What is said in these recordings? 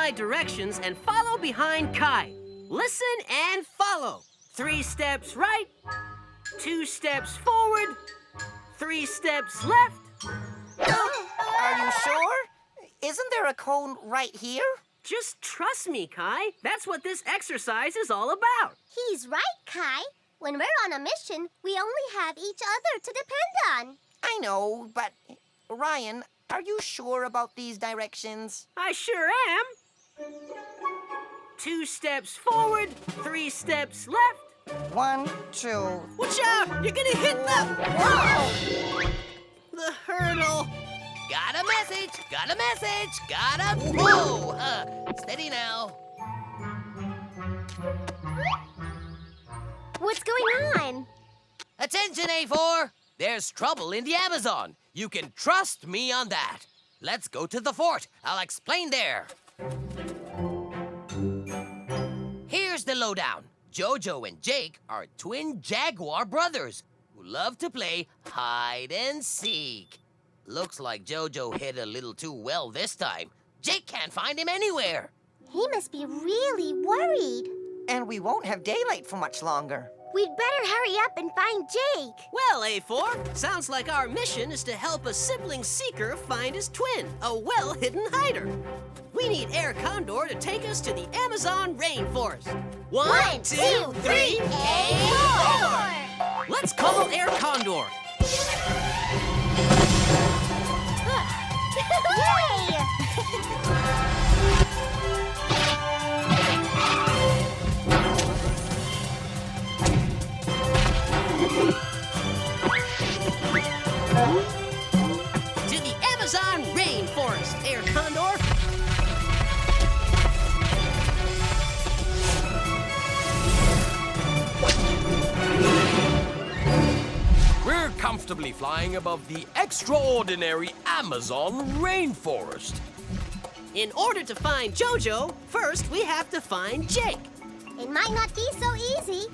my directions and follow behind Kai. Listen and follow. 3 steps right, 2 steps forward, 3 steps left. Are you sure? Isn't there a cone right here? Just trust me, Kai. That's what this exercise is all about. He's right, Kai. When we're on a mission, we only have each other to depend on. I know, but Ryan, are you sure about these directions? I sure am. 2 steps forward, 3 steps left. 1, 2. Watch out! You're gonna hit the hurdle. Got a message! Got a message! Got a... Whoa! Steady now. What's going on? Attention, A4! There's trouble in the Amazon. You can trust me on that. Let's go to the fort. I'll explain there. Here's the lowdown. Jojo and Jake are twin jaguar brothers who love to play hide and seek. Looks like Jojo hid a little too well this time. Jake can't find him anywhere. He must be really worried. And we won't have daylight for much longer. We'd better hurry up and find Jake. Well, A4, sounds like our mission is to help a sibling seeker find his twin, a well-hidden hider. We need Air Condor to take us to the Amazon rainforest. 1, 2, 3, A4! Let's call Air Condor. Yay! To the Amazon rainforest, Air Condor. We're comfortably flying above the extraordinary Amazon rainforest. In order to find Jojo, first we have to find Jake. It might not be so easy.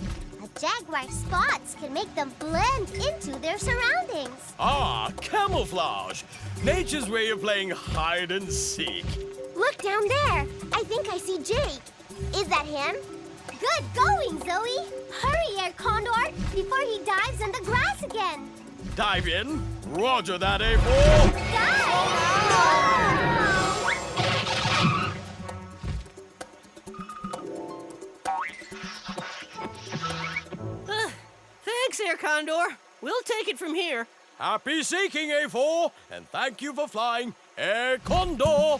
A jaguar's spots can make them blend into their surroundings. Ah, camouflage. Nature's way of playing hide and seek. Look down there. I think I see Jake. Is that him? Good going, Zoe. Hurry, Air Condor, before he dives in the grass again. Dive in. Roger that, A4. Thanks, Air Condor. We'll take it from here. Happy seeking, A4, and thank you for flying Air Condor.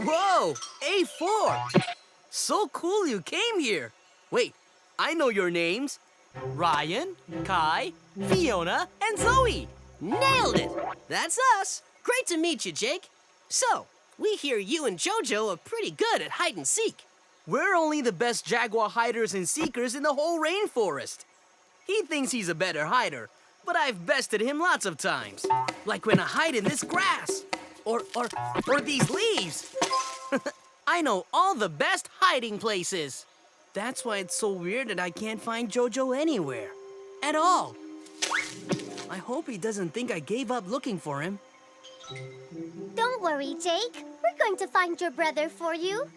Whoa! A4! So cool you came here. Wait, I know your names. Ryan, Kai, Fiona, and Zoe. Nailed it! That's us. Great to meet you, Jake. So, we hear you and Jojo are pretty good at hide and seek. We're only the best jaguar hiders and seekers in the whole rainforest. He thinks he's a better hider, but I've bested him lots of times. Like when I hide in this grass. Or these leaves. I know all the best hiding places. That's why it's so weird that I can't find Jojo anywhere. At all. I hope he doesn't think I gave up looking for him. Don't worry, Jake. We're going to find your brother for you.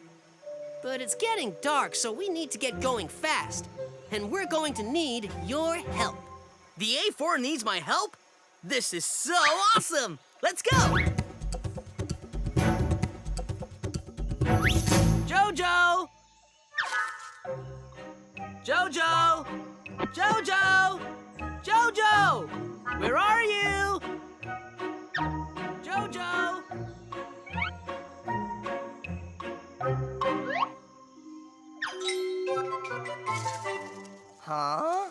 But it's getting dark, so we need to get going fast. And we're going to need your help. The A4 needs my help? This is so awesome! Let's go! Jojo! Jojo! Jojo! Jojo! Where are you? Jojo! Huh?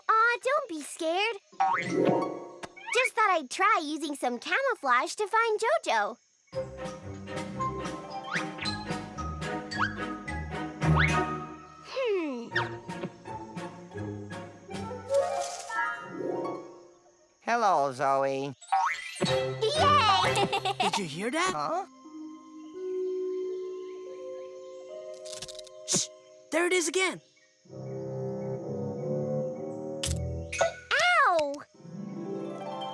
Aw, don't be scared. Just thought I'd try using some camouflage to find Jojo. Hello, Zoe. Yay! Did you hear that? Huh? Shh! There it is again. Ow!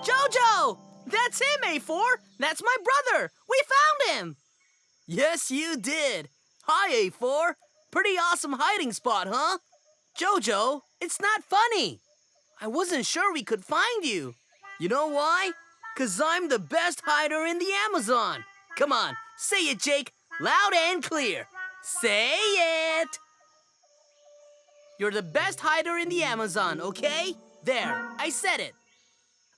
Jojo! That's him, A4! That's my brother! We found him! Yes, you did. Hi, A4. Pretty awesome hiding spot, huh? Jojo, it's not funny. I wasn't sure we could find you. You know why? 'Cause I'm the best hider in the Amazon. Come on, say it, Jake, loud and clear. Say it! You're the best hider in the Amazon, okay? There, I said it.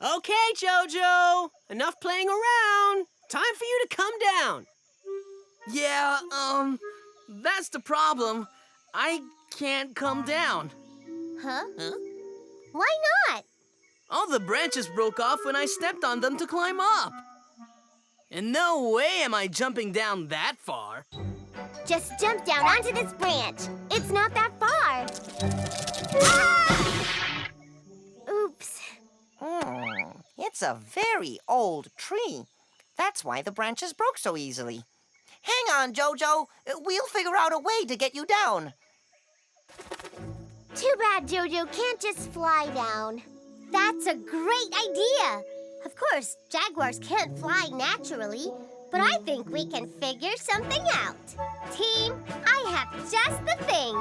Okay, Jojo. Enough playing around. Time for you to come down. Yeah, that's the problem. I can't come down. Huh? Huh? Why not? All the branches broke off when I stepped on them to climb up. And no way am I jumping down that far. Just jump down onto this branch. It's not that far. Ah! Oops. It's a very old tree. That's why the branches broke so easily. Hang on, Jojo. We'll figure out a way to get you down. Too bad Jojo can't just fly down. That's a great idea. Of course, jaguars can't fly naturally, but I think we can figure something out. Team, I have just the thing.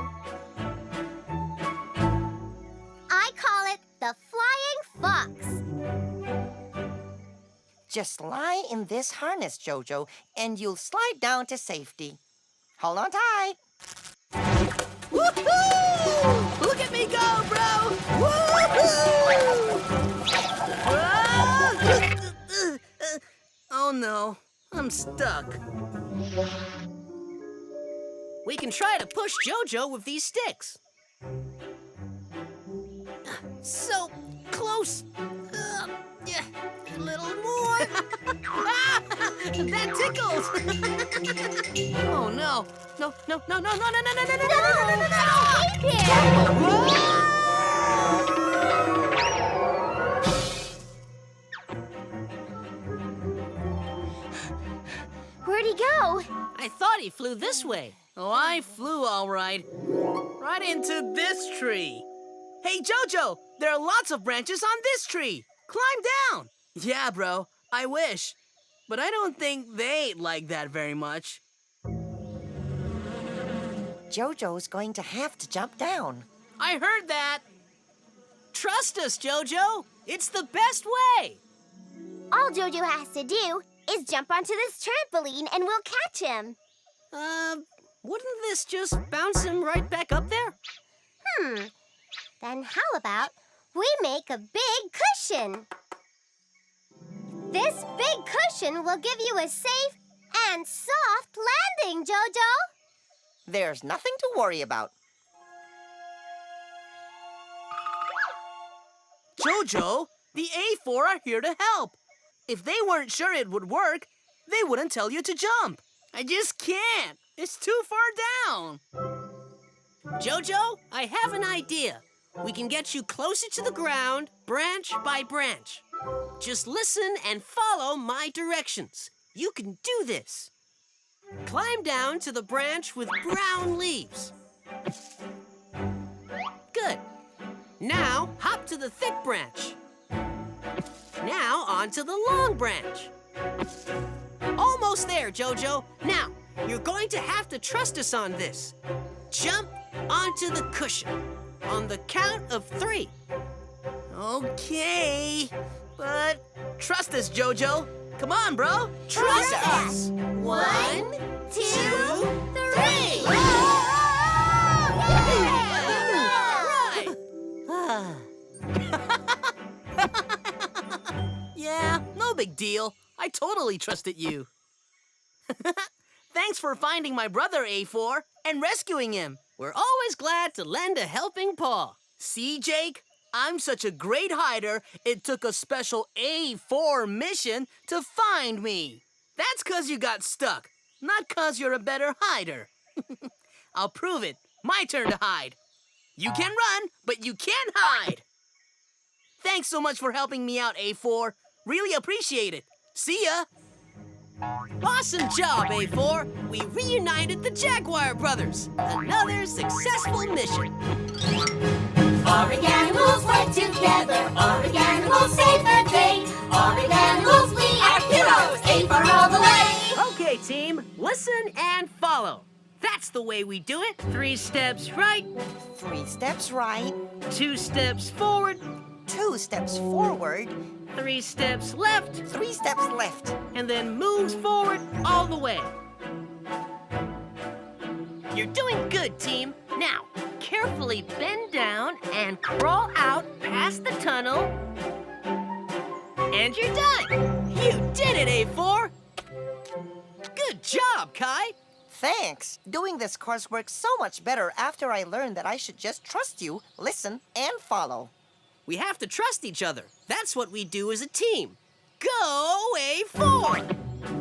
I call it the Flying Fox. Just lie in this harness, Jojo, and you'll slide down to safety. Hold on tight. Woohoo! Look at me go, bro! Woohoo! Oh no, I'm stuck. We can try to push Jojo with these sticks. So close. Yeah, a little more. That tickles. Oh no. No. Hey there! Where'd he go? I thought he flew this way. Oh, I flew all right. Right into this tree. Hey, Jojo, there are lots of branches on this tree. Climb down. Yeah, bro, I wish. But I don't think they like that very much. Jojo's going to have to jump down. I heard that. Trust us, Jojo. It's the best way. All Jojo has to do is jump onto this trampoline and we'll catch him. Wouldn't this just bounce him right back up there? Then how about we make a big cushion? This big cushion will give you a safe and soft landing, Jojo. There's nothing to worry about. Jojo, the A4 are here to help. If they weren't sure it would work, they wouldn't tell you to jump. I just can't. It's too far down. Jojo, I have an idea. We can get you closer to the ground, branch by branch. Just listen and follow my directions. You can do this. Climb down to the branch with brown leaves. Good. Now, hop to the thick branch. Now, onto the long branch. Almost there, Jojo. Now, you're going to have to trust us on this. Jump onto the cushion on the count of 3. Okay, but trust us, Jojo. Come on, bro. Trust us. 1, 2, 3. Yeah, no big deal. I totally trusted you. Thanks for finding my brother, A4, and rescuing him. We're always glad to lend a helping paw. See, Jake? I'm such a great hider, it took a special A4 mission to find me. That's 'cause you got stuck, not 'cause you're a better hider. I'll prove it. My turn to hide. You can run, but you can't hide. Thanks so much for helping me out, A4. Really appreciate it. See ya. Awesome job, A4. We reunited the Jaguar brothers. Another successful mission. Oreganimals work together. Oreganimals save the day. Oreganimals, we are heroes. A for all the way. Okay, team, listen and follow. That's the way we do it. 3 steps right, 3 steps right, 2 steps forward, 2 steps forward, 3 steps left, 3 steps left. and then moves forward all the way. You're doing good, team. Now, carefully bend down and crawl out past the tunnel. And you're done. You did it, A4. Good job, Kai. Thanks. Doing this course works so much better after I learned that I should just trust you, listen, and follow. We have to trust each other. That's what we do as a team. Go A4!